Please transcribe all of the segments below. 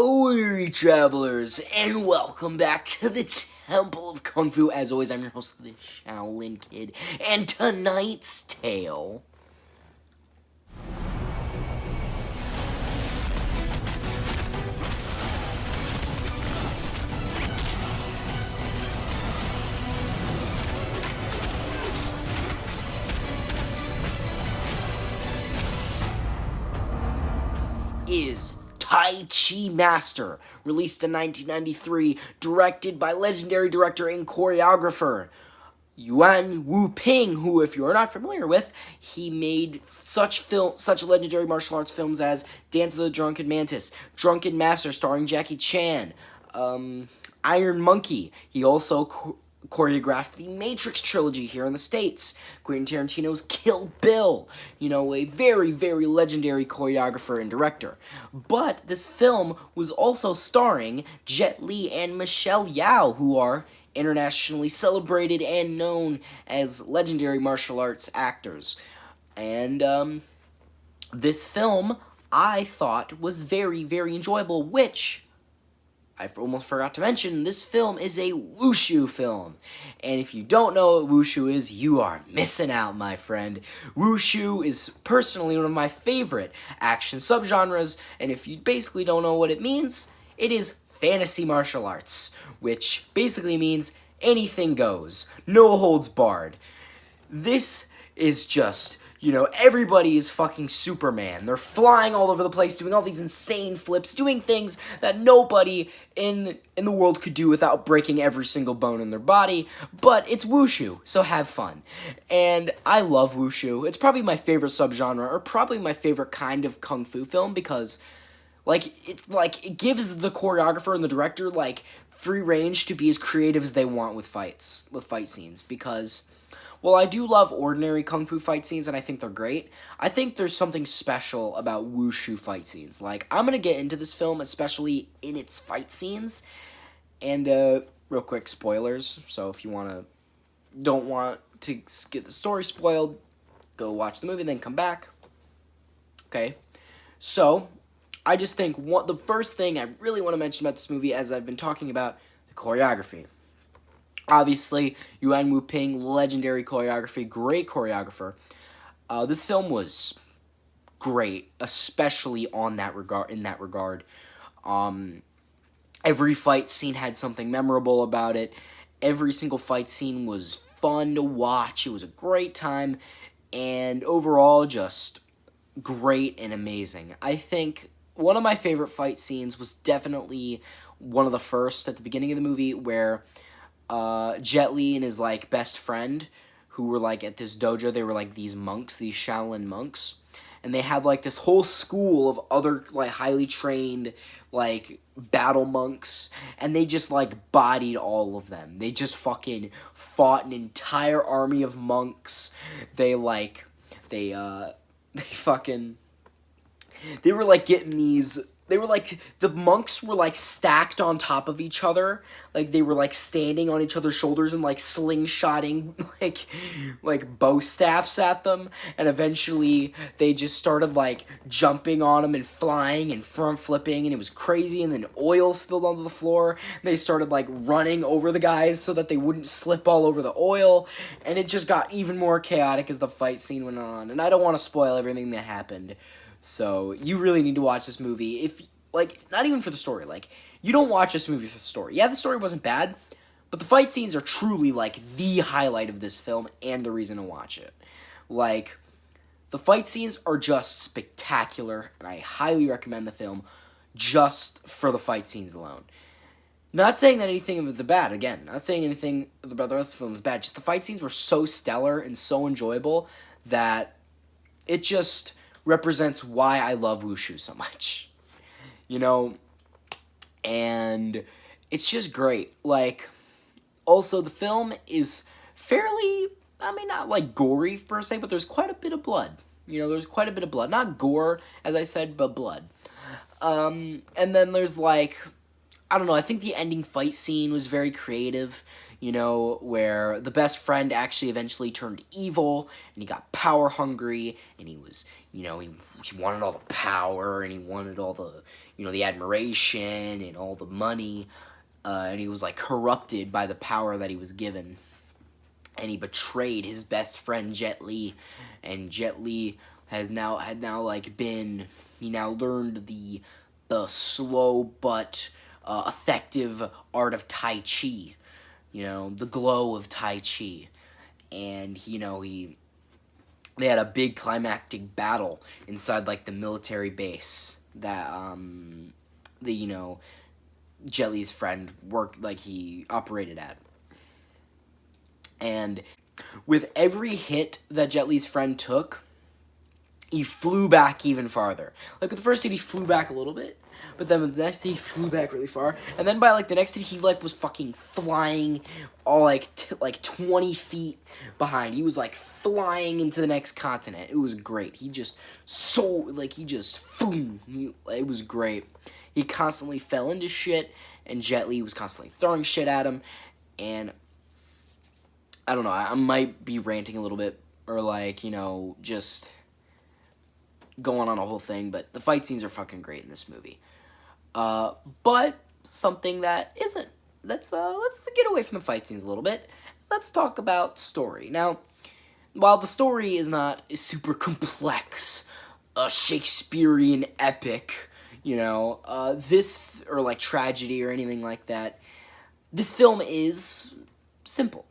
weary travelers, and welcome back to the Temple of Kung Fu. As always, I'm your host, the Shaolin Kid, and tonight's tale is Tai Chi Master, released in 1993, directed by legendary director and choreographer Yuen who, if you're not familiar with, he made such legendary martial arts films as Dance of the Drunken Mantis, Drunken Master starring Jackie Chan, Iron Monkey. He also choreographed the Matrix trilogy here in the States. Quentin Tarantino's Kill Bill. A very, very legendary choreographer and director. But this film was also starring Jet Li and Michelle Yeoh, who are internationally celebrated and known as legendary martial arts actors. And this film, I thought, was very, very enjoyable, which I almost forgot to mention, this film is a wushu film. And if you don't know what wushu is, you are missing out, my friend. Wushu is personally one of my favorite action subgenres, and if you basically don't know what it means, it is fantasy martial arts, which basically means anything goes, no holds barred. This is just, everybody is fucking Superman. They're flying all over the place, doing all these insane flips, doing things that nobody in the world could do without breaking every single bone in their body. But it's wushu, so have fun. And I love wushu. It's probably my favorite subgenre, or probably my favorite kind of kung fu film, because it gives the choreographer and the director free range to be as creative as they want with fight scenes, because while I do love ordinary kung fu fight scenes, and I think they're great, I think there's something special about wushu fight scenes. I'm going to get into this film, especially in its fight scenes, and, real quick, spoilers, so if you don't want to get the story spoiled, go watch the movie, then come back. Okay, so I just think the first thing I really want to mention about this movie, as I've been talking about, the choreography. Obviously, Yuen Woo-ping, legendary choreography, great choreographer. This film was great, especially in that regard. Every fight scene had something memorable about it. Every single fight scene was fun to watch. It was a great time, and overall, just great and amazing. I think one of my favorite fight scenes was definitely one of the first at the beginning of the movie, where Jet Li and his best friend, who were at this dojo, they were these monks, these Shaolin monks, and they had this whole school of other highly trained battle monks, and they just bodied all of them. They just fucking fought an entire army of monks. They were getting these. They were the monks were stacked on top of each other. They were standing on each other's shoulders and slingshotting bow staffs at them. And eventually they just started jumping on them and flying and front flipping, and it was crazy. And then oil spilled onto the floor. And they started running over the guys so that they wouldn't slip all over the oil. And it just got even more chaotic as the fight scene went on. And I don't want to spoil everything that happened. So, you really need to watch this movie. If, not even for the story. You don't watch this movie for the story. Yeah, the story wasn't bad, but the fight scenes are truly, the highlight of this film and the reason to watch it. The fight scenes are just spectacular, and I highly recommend the film just for the fight scenes alone. Not saying that anything of the bad, again, not saying anything about the rest of the film is bad, just the fight scenes were so stellar and so enjoyable that it just represents why I love wushu so much, and it's just great. Also, the film is fairly, not gory per se, but there's quite a bit of blood. There's quite a bit of blood. Not gore, as I said, but blood. And then there's I don't know, I think the ending fight scene was very creative, you know, where the best friend actually eventually turned evil, and he got power hungry, and he was, you know, he wanted all the power, and he wanted all the, you know, the admiration, and all the money, and he was, like, corrupted by the power that he was given, and he betrayed his best friend, Jet Li, and Jet Li had now, like, he now learned the slow but effective art of Tai Chi, you know, the glow of Tai Chi. And, you know, they had a big climactic battle inside, like, the military base that, you know, Jet Li's friend worked, like, he operated at. And with every hit that Jet Li's friend took, he flew back even farther. Like, with the first hit, he flew back a little bit, but then with the next hit, he flew back really far. And then by, like, the next hit, he, like, was fucking flying all, like, 20 feet behind. He was, like, flying into the next continent. It was great. He just it was great. He constantly fell into shit, and Jet Li was constantly throwing shit at him, and I don't know, I might be ranting a little bit, or, like, you know, just going on a whole thing, but the fight scenes are fucking great in this movie. But something that isn't. Let's get away from the fight scenes a little bit. Let's talk about story. Now, while the story is not super complex, a Shakespearean epic, you know, or like tragedy or anything like that, this film is simple.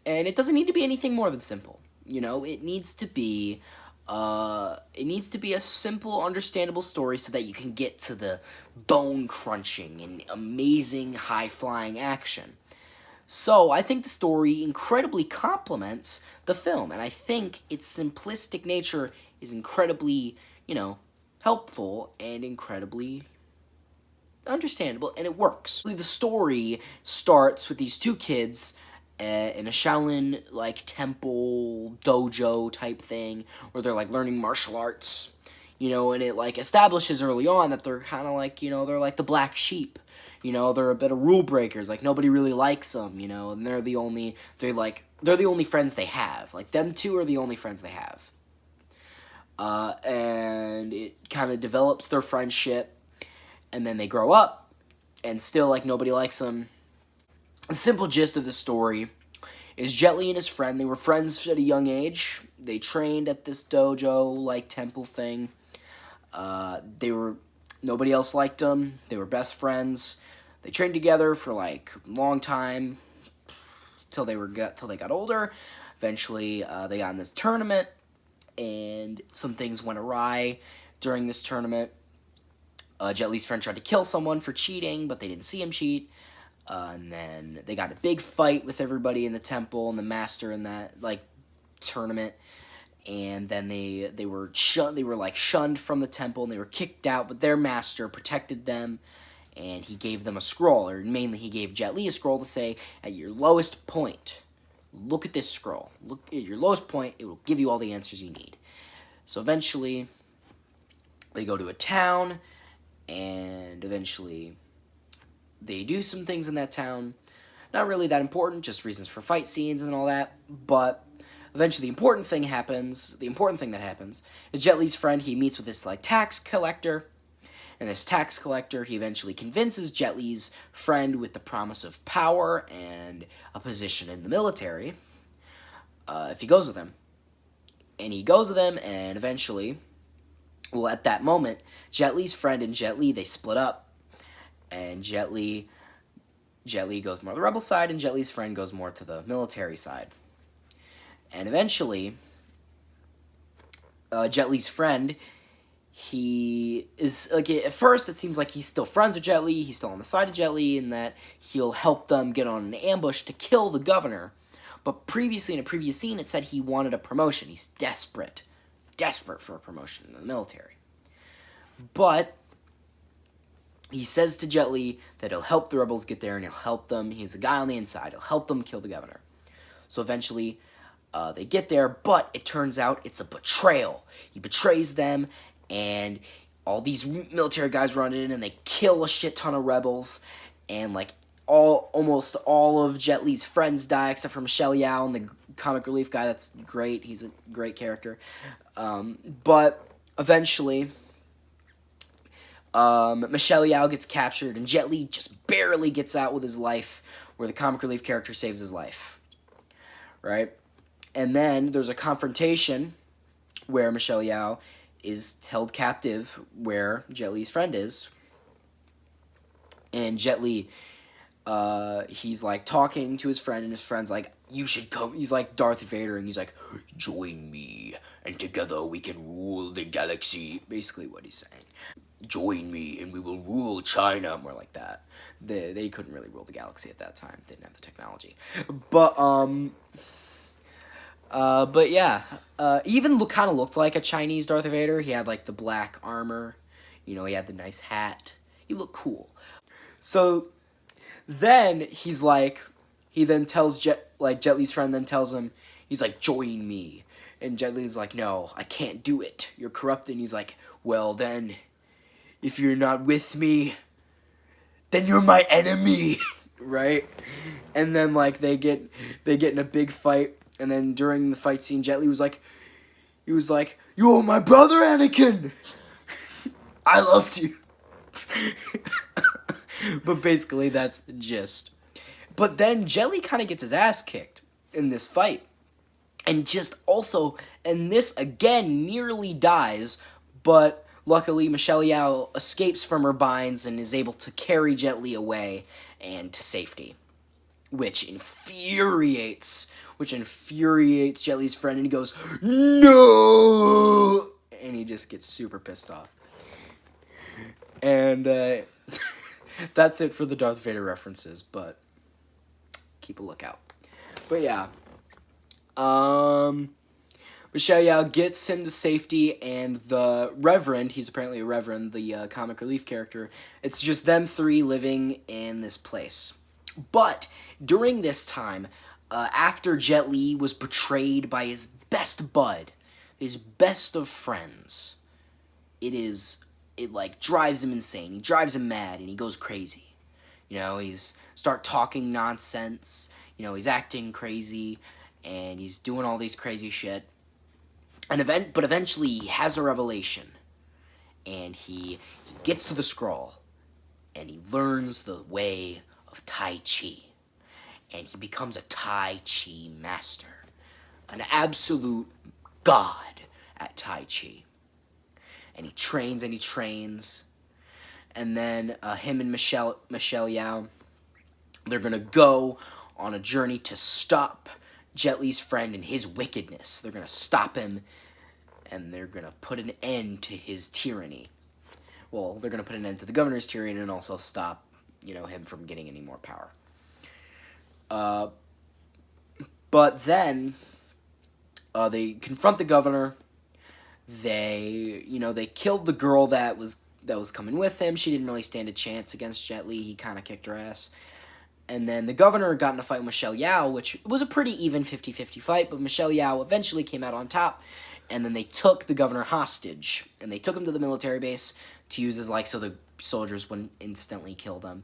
And it doesn't need to be anything more than simple. You know, it needs to be a simple, understandable story so that you can get to the bone-crunching and amazing high-flying action. So, I think the story incredibly complements the film, and I think its simplistic nature is incredibly, you know, helpful and incredibly understandable, and it works. The story starts with these two kids in a Shaolin, like, temple, dojo type thing, where they're, like, learning martial arts, you know, and it, like, establishes early on that they're kind of, like, you know, they're, like, the black sheep, you know, they're a bit of rule breakers, like, nobody really likes them, you know, and they're the only friends they have, like, them two are the only friends they have, and it kind of develops their friendship, and then they grow up, and still, like, nobody likes them. The simple gist of the story is Jet Li and his friend, they were friends at a young age. They trained at this dojo, like, temple thing. Nobody else liked them. They were best friends. They trained together for, like, a long time till they got older. Eventually, they got in this tournament, and some things went awry during this tournament. Jet Li's friend tried to kill someone for cheating, but they didn't see him cheat. And then they got a big fight with everybody in the temple and the master in that, like, tournament. And then they were shunned from the temple, and they were kicked out, but their master protected them, and he gave them a scroll, or mainly he gave Jet Li a scroll to say, at your lowest point, look at this scroll. Look at your lowest point, it will give you all the answers you need. So eventually, they go to a town, and eventually they do some things in that town. Not really that important, just reasons for fight scenes and all that. But eventually the important thing that happens is Jet Li's friend, he meets with this, like, tax collector. And this tax collector, he eventually convinces Jet Li's friend with the promise of power and a position in the military, if he goes with him. And he goes with him, and eventually, well, at that moment, Jet Li's friend and Jet Li, they split up. And Jet Li goes more to the rebel side, and Jet Li's friend goes more to the military side. And eventually, Jet Li's friend, he is, like, at first it seems like he's still friends with Jet Li, he's still on the side of Jet Li, and that he'll help them get on an ambush to kill the governor. But previously, in a previous scene, it said he wanted a promotion. He's desperate for a promotion in the military. But he says to Jet Li that he'll help the rebels get there, and he'll help them. He's a guy on the inside. He'll help them kill the governor. So eventually, they get there, but it turns out it's a betrayal. He betrays them, and all these military guys run in, and they kill a shit ton of rebels. and like almost all of Jet Li's friends die except for Michelle Yeoh and the comic relief guy. That's great. He's a great character. But eventually, Michelle Yeoh gets captured, and Jet Li just barely gets out with his life, where the comic relief character saves his life. Right? And then there's a confrontation where Michelle Yeoh is held captive where Jet Li's friend is. And Jet Li, he's like talking to his friend, and his friend's like, you should come. He's like Darth Vader, and he's like, join me, and together we can rule the galaxy. Basically what he's saying. Join me, and we will rule China. More like that. They couldn't really rule the galaxy at that time. They didn't have the technology. But yeah, he even kind of looked like a Chinese Darth Vader. He had like the black armor, he had the nice hat. He looked cool. So then he then tells Jet Li's friend then tells him, he's like, join me. And Jet Li's like, no, I can't do it. You're corrupted. And he's like, well then, if you're not with me, then you're my enemy, right? And then like they get in a big fight. And then during the fight scene, Jet Li was like, you're my brother, Anakin. I loved you. But basically, that's the gist. But then Jet Li kind of gets his ass kicked in this fight. And this again nearly dies, but luckily Michelle Yeoh escapes from her binds and is able to carry Jet Li away and to safety. Which infuriates Jet Li's friend, and he goes, no! And he just gets super pissed off. And that's it for the Darth Vader references, but keep a lookout. But yeah, Michelle Yeoh gets him to safety, and the Reverend, he's apparently a Reverend, the comic relief character, it's just them three living in this place. But during this time, after Jet Li was betrayed by his best bud, his best of friends, it drives him insane. He drives him mad, and he goes crazy. He's start talking nonsense. He's acting crazy, and he's doing all these crazy shit. But eventually he has a revelation, and he gets to the scroll, and he learns the way of Tai Chi, and he becomes a Tai Chi master, an absolute god at Tai Chi. And he trains, and then him and Michelle Yeoh, they're gonna go on a journey to stop Jet Li's friend and his wickedness. They're gonna stop him, and they're gonna put an end to his tyranny. Well, they're gonna put an end to the governor's tyranny and also stop him from getting any more power. But then, they confront the governor. They killed the girl that was coming with him. She didn't really stand a chance against Jet Li. He kind of kicked her ass. And then the governor got in a fight with Michelle Yeoh, which was a pretty even 50-50 fight, but Michelle Yeoh eventually came out on top. And then they took the governor hostage, and they took him to the military base to use as so the soldiers wouldn't instantly kill them.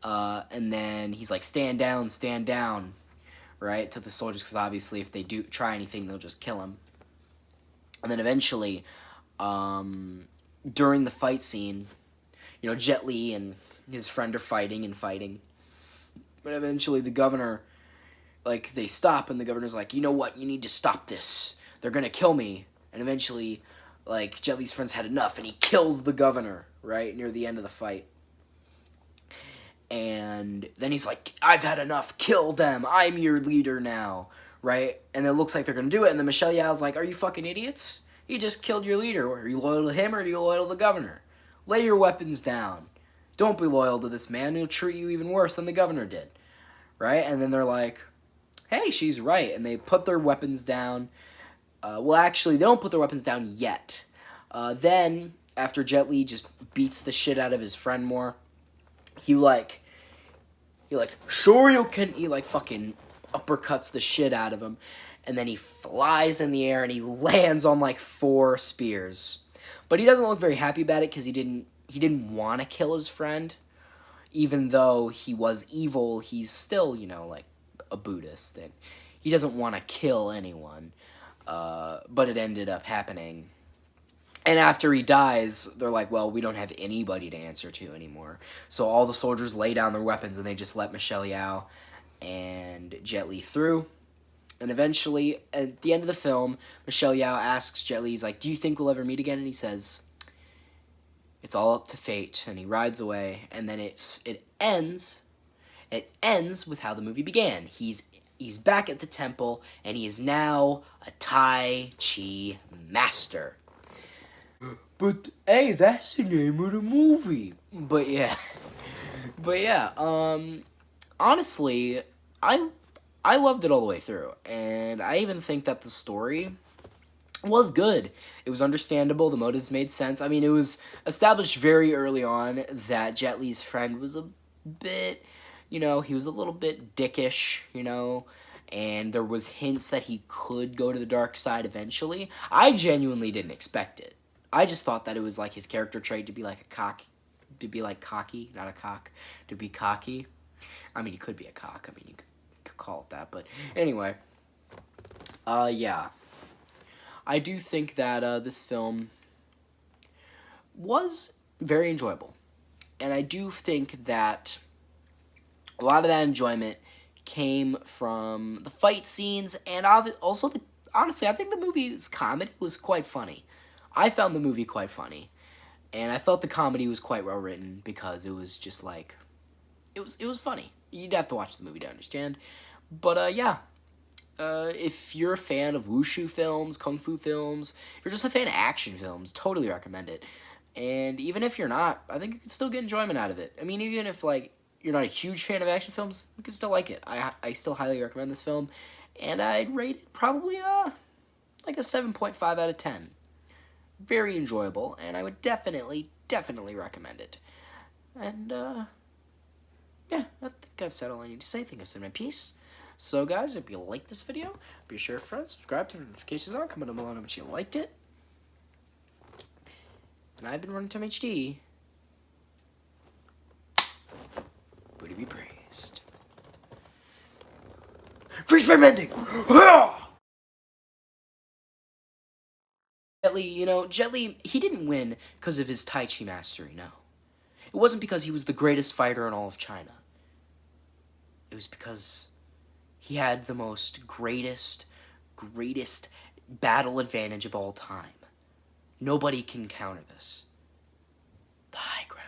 And then he's like, stand down, right, to the soldiers, because obviously if they do try anything, they'll just kill him. And then eventually, during the fight scene, Jet Li and his friend are fighting. But eventually the governor, they stop, and the governor's like, you know what, you need to stop this. They're gonna kill me. And eventually, Jet Li's friends had enough, and he kills the governor, right, near the end of the fight. And then he's like, I've had enough, kill them, I'm your leader now, right? And it looks like they're gonna do it, and then Michelle Yeoh's like, are you fucking idiots? He just killed your leader. Are you loyal to him, or are you loyal to the governor? Lay your weapons down. Don't be loyal to this man. He'll treat you even worse than the governor did, right? And then they're like, hey, she's right. And they put their weapons down. Well, actually, they don't put their weapons down yet. Then, after Jet Li just beats the shit out of his friend more, he sure you can, he fucking uppercuts the shit out of him. And then he flies in the air, and he lands on 4 spears. But he doesn't look very happy about it, because he didn't want to kill his friend. even though he was evil, he's still, you know, like a Buddhist, and he doesn't want to kill anyone. But it ended up happening. And after he dies, they're like, well, we don't have anybody to answer to anymore. So all the soldiers lay down their weapons and they just let Michelle Yeoh and Jet Li through. And eventually, at the end of the film, Michelle Yeoh asks Jet Li, he's like, do you think we'll ever meet again? And he says, it's all up to fate. And he rides away. And then it ends with how the movie began. He's back at the temple, and he is now a Tai Chi master. But, hey, that's the name of the movie. But yeah. Honestly, I loved it all the way through. And I even think that the story was good. It was understandable. The motives made sense. I mean, it was established very early on that Jet Li's friend was a bit, you know, he was a little bit dickish, you know, and there was hints that he could go to the dark side eventually. I genuinely didn't expect it. I just thought that it was like his character trait to be like cocky, not a cock, to be cocky. I mean, he could be a cock. I mean, you could call it that, but anyway. Yeah. I do think that this film was very enjoyable. And I do think that a lot of that enjoyment came from the fight scenes, and also, honestly, I think the movie's comedy was quite funny. I found the movie quite funny, and I thought the comedy was quite well written because it was just like, it was funny. You'd have to watch the movie to understand, but yeah. If you're a fan of wushu films, kung fu films, if you're just a fan of action films, totally recommend it. And even if you're not, I think you can still get enjoyment out of it. I mean, even if, like, you're not a huge fan of action films, you can still like it. I still highly recommend this film, and I'd rate it probably, like a 7.5 out of 10. Very enjoyable, and I would definitely recommend it. And, yeah, I think I've said all I need to say. I think I've said my piece. So, guys, if you like this video, be sure to subscribe, turn notifications on, comment down below how much you liked it. And I've been running Tom HD. Booty be praised. Freeze frame ending! Jet Li, he didn't win because of his Tai Chi mastery, no. It wasn't because he was the greatest fighter in all of China. It was because he had the greatest battle advantage of all time. Nobody can counter this. The high ground.